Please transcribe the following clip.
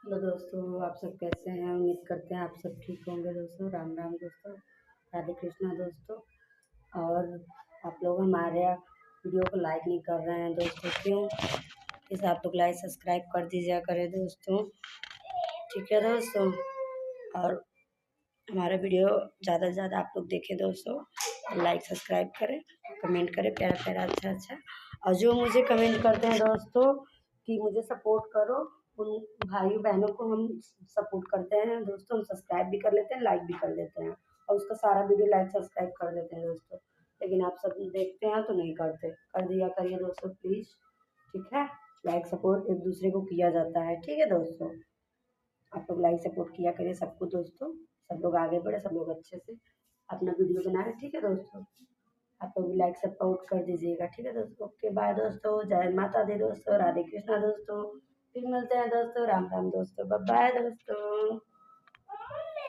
Hello दोस्तों, आप सब कैसे हैं? उम्मीद करते हैं आप सब ठीक होंगे दोस्तों। राम राम दोस्तों, राधे कृष्णा दोस्तों। और आप लोग हमारे वीडियो को लाइक नहीं कर रहे हैं दोस्तों, क्यों? प्लीज़ आप लोग लाइक सब्सक्राइब कर दीजिए करें दोस्तों, ठीक है दोस्तों। और हमारा वीडियो ज़्यादा से ज़्यादा आप लोग देखें दोस्तों, लाइक सब्सक्राइब करें, कमेंट करें प्यारा प्यारा अच्छा अच्छा। और जो मुझे कमेंट करते हैं दोस्तों कि मुझे सपोर्ट करो, उन भाइयों बहनों को हम सपोर्ट करते हैं दोस्तों। हम सब्सक्राइब भी कर लेते हैं, लाइक भी कर लेते हैं, और उसका सारा वीडियो लाइक सब्सक्राइब कर देते हैं दोस्तों। लेकिन आप सब देखते हैं तो नहीं करते, कर दिया करिए दोस्तों प्लीज़, ठीक है। लाइक सपोर्ट एक दूसरे को किया जाता है, ठीक है दोस्तों। आप लोग लाइक सपोर्ट किया करिए सबको दोस्तों, सब लोग आगे बढ़े, सब लोग अच्छे से अपना वीडियो बनाए, ठीक है दोस्तों। आप लोग भी लाइक सपोर्ट कर दीजिएगा, ठीक है दोस्तों। ओके बाय दोस्तों, जय माता दी दोस्तों, राधे कृष्णा दोस्तों। फिर मिलते हैं दोस्तों, राम राम दोस्तों, बाय बाय दोस्तों।